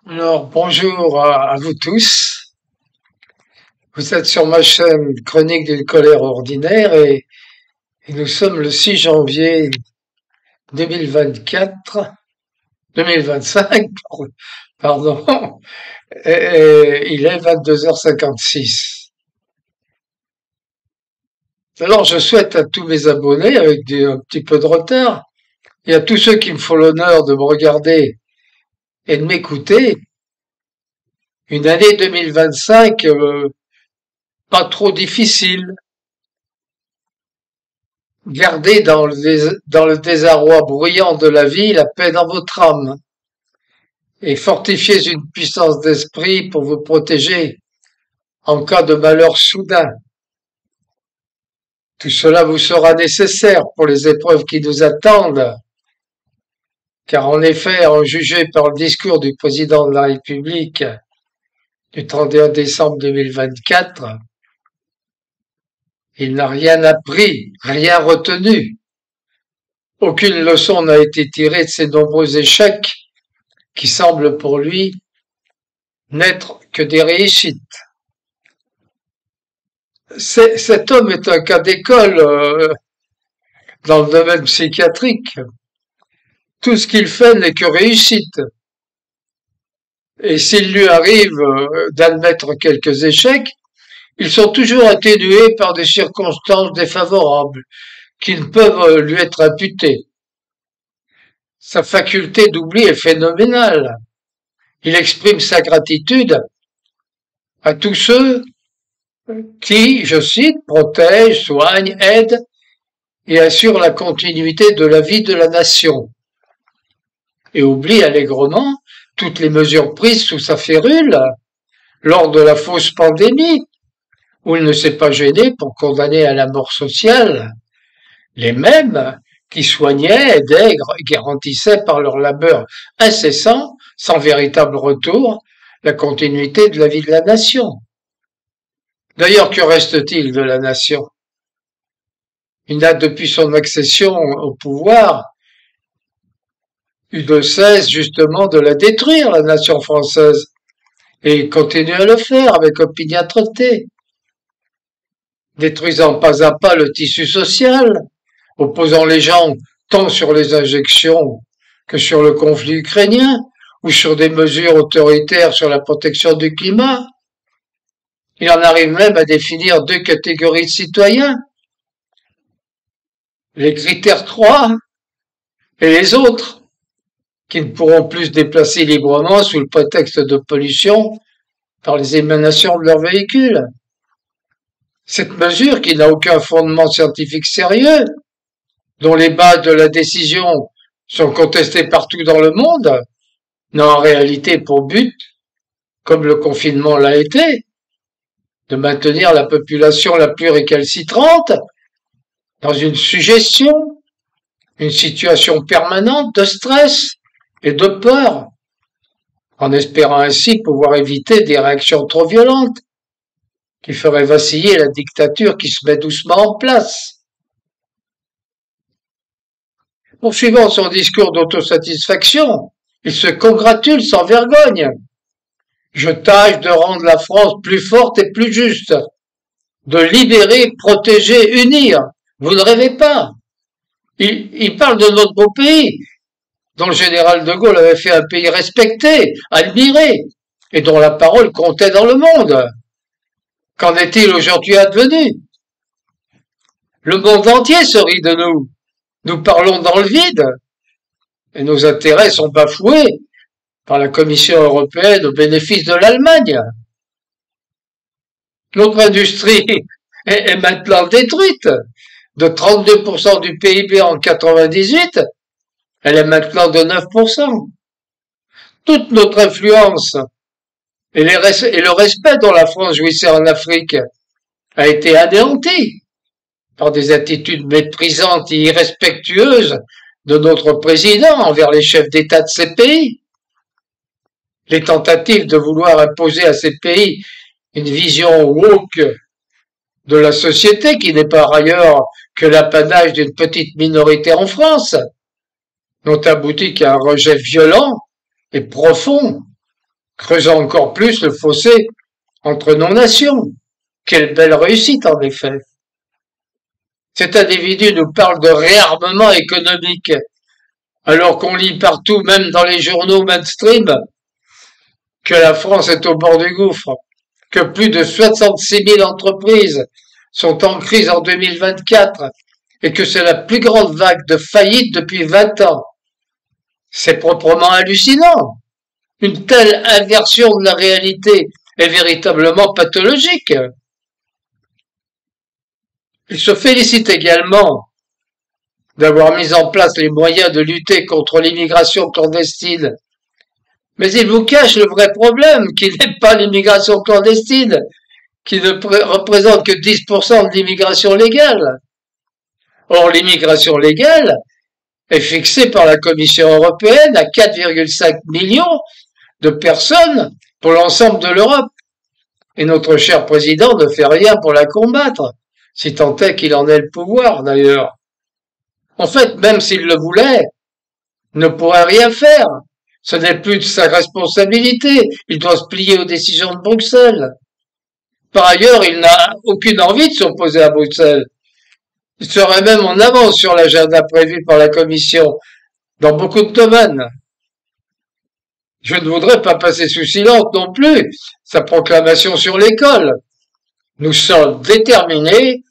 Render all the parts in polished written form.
Alors, bonjour à vous tous. Vous êtes sur ma chaîne Chronique d'une colère ordinaire et nous sommes le 6 janvier 2024, 2025, pardon, et il est 22h56. Alors, je souhaite à tous mes abonnés, avec un petit peu de retard, et à tous ceux qui me font l'honneur de me regarder et de m'écouter, une année 2025 pas trop difficile. Gardez dans le désarroi bruyant de la vie la paix dans votre âme et fortifiez une puissance d'esprit pour vous protéger en cas de malheur soudain. Tout cela vous sera nécessaire pour les épreuves qui nous attendent, car en effet, en juger par le discours du président de la République du 31 décembre 2024, il n'a rien appris, rien retenu. Aucune leçon n'a été tirée de ces nombreux échecs qui semblent pour lui n'être que des réussites. Cet homme est un cas d'école dans le domaine psychiatrique. Tout ce qu'il fait n'est que réussite. Et s'il lui arrive d'admettre quelques échecs, ils sont toujours atténués par des circonstances défavorables qui ne peuvent lui être imputées. Sa faculté d'oubli est phénoménale. Il exprime sa gratitude à tous ceux qui, je cite, protègent, soignent, aident et assurent la continuité de la vie de la nation. Et oublie allègrement toutes les mesures prises sous sa férule lors de la fausse pandémie, où il ne s'est pas gêné pour condamner à la mort sociale les mêmes qui soignaient, aidaient, garantissaient par leur labeur incessant, sans véritable retour, la continuité de la vie de la nation. D'ailleurs, que reste-t-il de la nation? Il n'a, depuis son accession au pouvoir, eu de cesse justement de la détruire, la nation française, et il continue à le faire avec opiniâtreté, détruisant pas à pas le tissu social, opposant les gens tant sur les injections que sur le conflit ukrainien ou sur des mesures autoritaires sur la protection du climat. Il en arrive même à définir deux catégories de citoyens, les critères 3 et les autres, qui ne pourront plus se déplacer librement sous le prétexte de pollution par les émanations de leurs véhicules. Cette mesure, qui n'a aucun fondement scientifique sérieux, dont les bases de la décision sont contestées partout dans le monde, n'a en réalité pour but, comme le confinement l'a été, de maintenir la population la plus récalcitrante dans une suggestion, une situation permanente de stress et de peur, en espérant ainsi pouvoir éviter des réactions trop violentes qui feraient vaciller la dictature qui se met doucement en place. Poursuivant son discours d'autosatisfaction, il se congratule sans vergogne. Je tâche de rendre la France plus forte et plus juste, de libérer, protéger, unir. Vous ne rêvez pas. Il parle de notre beau pays, dont le général de Gaulle avait fait un pays respecté, admiré, et dont la parole comptait dans le monde. Qu'en est-il aujourd'hui advenu? Le monde entier se rit de nous. Nous parlons dans le vide, et nos intérêts sont bafoués par la Commission européenne au bénéfice de l'Allemagne. Notre industrie est maintenant détruite. De 32% du PIB en 98, elle est maintenant de 9%. Toute notre influence et le respect dont la France jouissait en Afrique a été anéanti par des attitudes méprisantes et irrespectueuses de notre président envers les chefs d'État de ces pays. Les tentatives de vouloir imposer à ces pays une vision woke de la société, qui n'est par ailleurs que l'apanage d'une petite minorité en France, n'ont abouti qu'à un rejet violent et profond creusant encore plus le fossé entre nos nations. Quelle belle réussite, en effet. Cet individu nous parle de réarmement économique, alors qu'on lit partout, même dans les journaux mainstream, que la France est au bord du gouffre, que plus de 66 000 entreprises sont en crise en 2024 et que c'est la plus grande vague de faillites depuis 20 ans. C'est proprement hallucinant. Une telle inversion de la réalité est véritablement pathologique. Il se félicite également d'avoir mis en place les moyens de lutter contre l'immigration clandestine. Mais il vous cache le vrai problème, qui n'est pas l'immigration clandestine, qui ne représente que 10% de l'immigration légale. Or, l'immigration légale est fixée par la Commission européenne à 4,5 millions de personnes pour l'ensemble de l'Europe. Et notre cher président ne fait rien pour la combattre, si tant est qu'il en ait le pouvoir d'ailleurs. En fait, même s'il le voulait, il ne pourrait rien faire. Ce n'est plus de sa responsabilité. Il doit se plier aux décisions de Bruxelles. Par ailleurs, il n'a aucune envie de s'opposer à Bruxelles. Il serait même en avance sur l'agenda prévu par la Commission dans beaucoup de domaines. Je ne voudrais pas passer sous silence non plus sa proclamation sur l'école. Nous sommes déterminés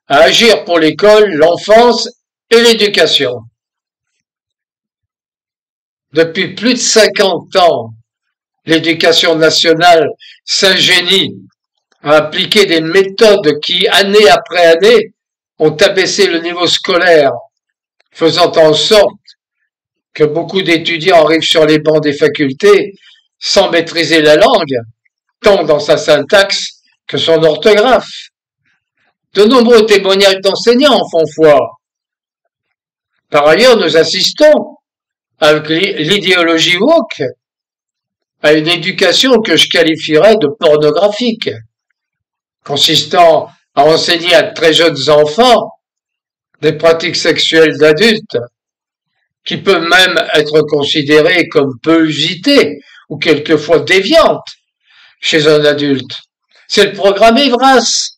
à agir pour l'école, l'enfance et l'éducation. Depuis plus de 50 ans, l'éducation nationale s'ingénie à appliquer des méthodes qui, année après année, ont abaissé le niveau scolaire, faisant en sorte que beaucoup d'étudiants arrivent sur les bancs des facultés sans maîtriser la langue, tant dans sa syntaxe que son orthographe. De nombreux témoignages d'enseignants en font foi. Par ailleurs, nous assistons, avec l'idéologie woke, à une éducation que je qualifierais de pornographique, consistant à enseigner à de très jeunes enfants des pratiques sexuelles d'adultes, qui peuvent même être considérées comme peu usitées ou quelquefois déviantes chez un adulte. C'est le programme Evras,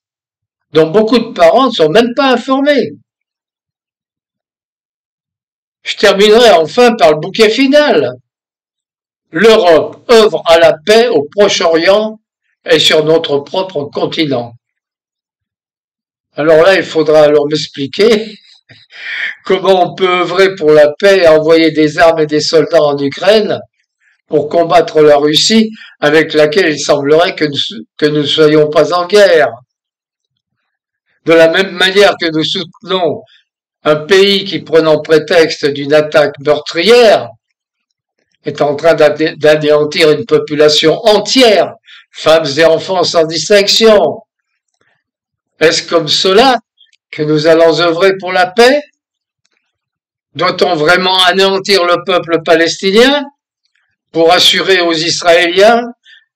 dont beaucoup de parents ne sont même pas informés. Je terminerai enfin par le bouquet final. L'Europe œuvre à la paix au Proche-Orient et sur notre propre continent. Alors là, il faudra alors m'expliquer comment on peut œuvrer pour la paix et envoyer des armes et des soldats en Ukraine pour combattre la Russie avec laquelle il semblerait que nous ne soyons pas en guerre. De la même manière que nous soutenons un pays qui, prenant prétexte d'une attaque meurtrière, est en train d'anéantir une population entière, femmes et enfants sans distinction. Est-ce comme cela que nous allons œuvrer pour la paix? Doit-on vraiment anéantir le peuple palestinien pour assurer aux Israéliens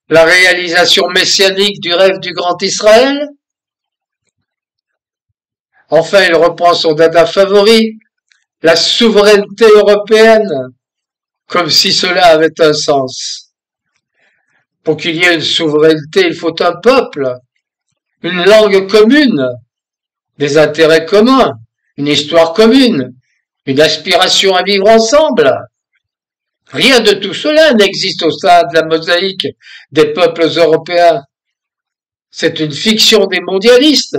la réalisation messianique du rêve du grand Israël? Enfin, il reprend son dada favori, la souveraineté européenne, comme si cela avait un sens. Pour qu'il y ait une souveraineté, il faut un peuple, une langue commune, des intérêts communs, une histoire commune, une aspiration à vivre ensemble. Rien de tout cela n'existe au sein de la mosaïque des peuples européens. C'est une fiction des mondialistes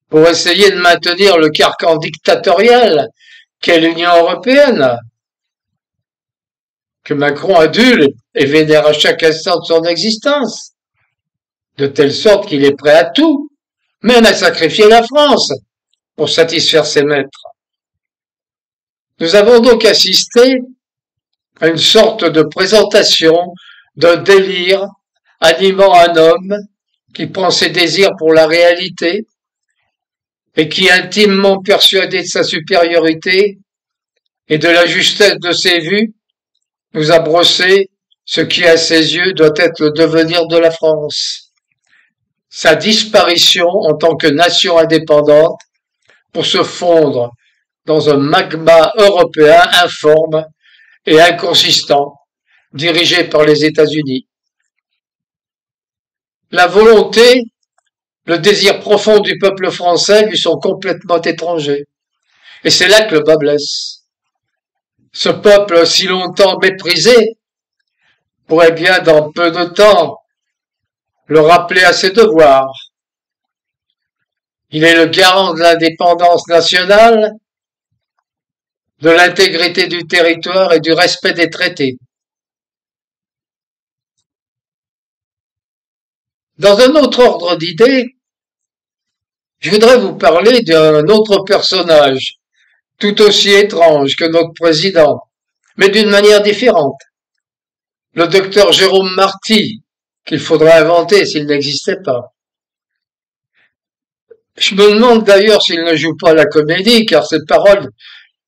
pour essayer de maintenir le carcan dictatorial qu'est l'Union européenne, que Macron adule et vénère à chaque instant de son existence, de telle sorte qu'il est prêt à tout, même à sacrifier la France pour satisfaire ses maîtres. Nous avons donc assisté à une sorte de présentation d'un délire animant un homme qui prend ses désirs pour la réalité et qui, intimement persuadé de sa supériorité et de la justesse de ses vues, nous a brossé ce qui, à ses yeux, doit être le devenir de la France. Sa disparition en tant que nation indépendante pour se fondre dans un magma européen informe et inconsistant, dirigée par les États-Unis. La volonté, le désir profond du peuple français lui sont complètement étrangers. Et c'est là que le bas blesse. Ce peuple si longtemps méprisé pourrait bien dans peu de temps le rappeler à ses devoirs. Il est le garant de l'indépendance nationale, de l'intégrité du territoire et du respect des traités. Dans un autre ordre d'idées, je voudrais vous parler d'un autre personnage, tout aussi étrange que notre président, mais d'une manière différente. Le docteur Jérôme Marty, qu'il faudrait inventer s'il n'existait pas. Je me demande d'ailleurs s'il ne joue pas la comédie, car ses paroles,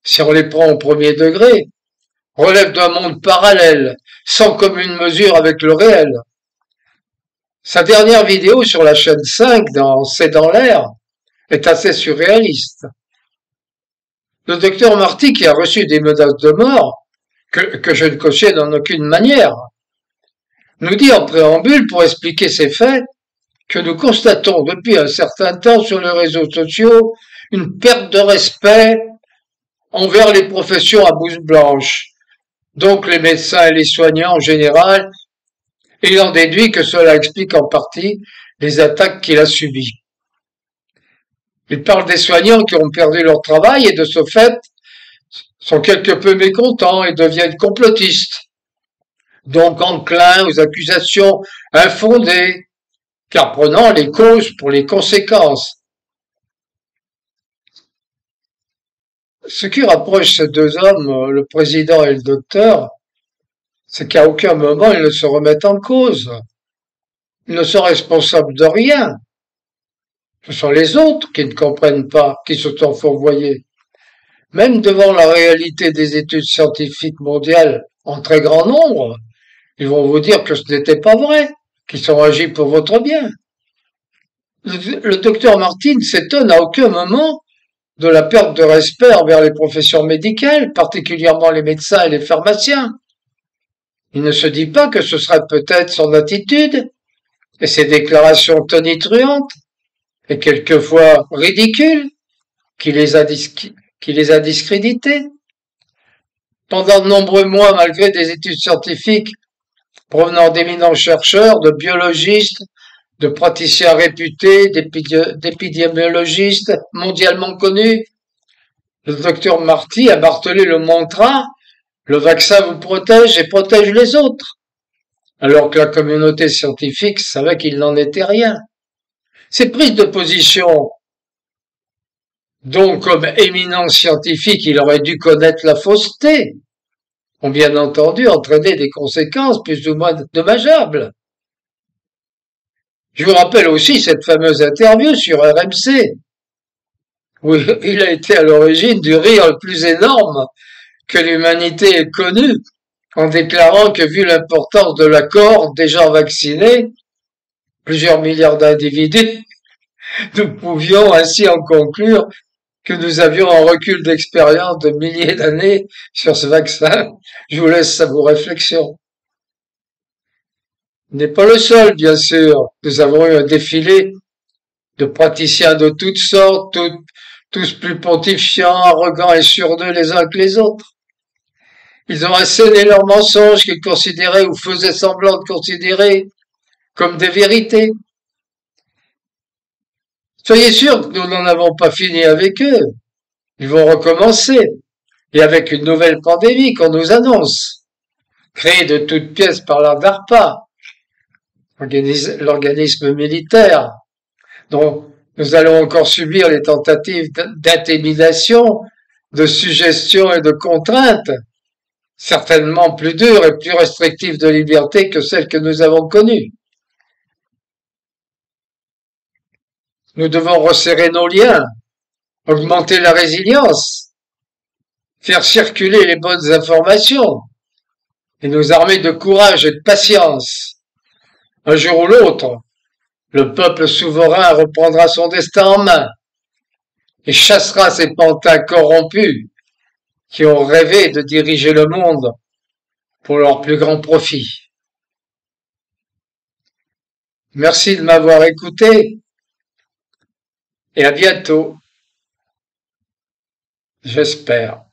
si on les prend au premier degré, relèvent d'un monde parallèle, sans commune mesure avec le réel. Sa dernière vidéo sur la chaîne 5 dans C'est dans l'air est assez surréaliste. Le docteur Marty, qui a reçu des menaces de mort, que je ne cautionne en aucune manière, nous dit en préambule, pour expliquer ces faits, que nous constatons depuis un certain temps sur les réseaux sociaux une perte de respect envers les professions à blouse blanche, donc les médecins et les soignants en général, et il en déduit que cela explique en partie les attaques qu'il a subies. Il parle des soignants qui ont perdu leur travail et de ce fait sont quelque peu mécontents et deviennent complotistes, donc enclins aux accusations infondées, car prenant les causes pour les conséquences. Ce qui rapproche ces deux hommes, le président et le docteur, c'est qu'à aucun moment ils ne se remettent en cause. Ils ne sont responsables de rien. Ce sont les autres qui ne comprennent pas, qui se sont fourvoyés. Même devant la réalité des études scientifiques mondiales en très grand nombre, ils vont vous dire que ce n'était pas vrai, qu'ils ont agi pour votre bien. Le docteur Martin s'étonne à aucun moment de la perte de respect envers les professions médicales, particulièrement les médecins et les pharmaciens. Il ne se dit pas que ce serait peut-être son attitude et ses déclarations tonitruantes et quelquefois ridicules qui les a discrédités. Pendant de nombreux mois, malgré des études scientifiques provenant d'éminents chercheurs, de biologistes, de praticiens réputés, d'épidémiologistes mondialement connus, le docteur Marty a martelé le mantra « Le vaccin vous protège et protège les autres », alors que la communauté scientifique savait qu'il n'en était rien. Ces prises de position, dont comme éminent scientifique il aurait dû connaître la fausseté, ont bien entendu entraîné des conséquences plus ou moins dommageables. Je vous rappelle aussi cette fameuse interview sur RMC, où il a été à l'origine du rire le plus énorme que l'humanité ait connu, en déclarant que vu l'importance de la cohorte des gens vaccinés, plusieurs milliards d'individus, nous pouvions ainsi en conclure que nous avions un recul d'expérience de milliers d'années sur ce vaccin. Je vous laisse à vos réflexions. Il n'est pas le seul, bien sûr. Nous avons eu un défilé de praticiens de toutes sortes, tous plus pontifiants, arrogants et sûrs d'eux les uns que les autres. Ils ont asséné leurs mensonges qu'ils considéraient ou faisaient semblant de considérer comme des vérités. Soyez sûrs que nous n'en avons pas fini avec eux. Ils vont recommencer, et avec une nouvelle pandémie qu'on nous annonce, créée de toutes pièces par la DARPA, l'organisme militaire, dont nous allons encore subir les tentatives d'intimidation, de suggestion et de contrainte, certainement plus dures et plus restrictives de liberté que celles que nous avons connues. Nous devons resserrer nos liens, augmenter la résilience, faire circuler les bonnes informations et nous armer de courage et de patience. Un jour ou l'autre, le peuple souverain reprendra son destin en main et chassera ces pantins corrompus qui ont rêvé de diriger le monde pour leur plus grand profit. Merci de m'avoir écouté et à bientôt, j'espère.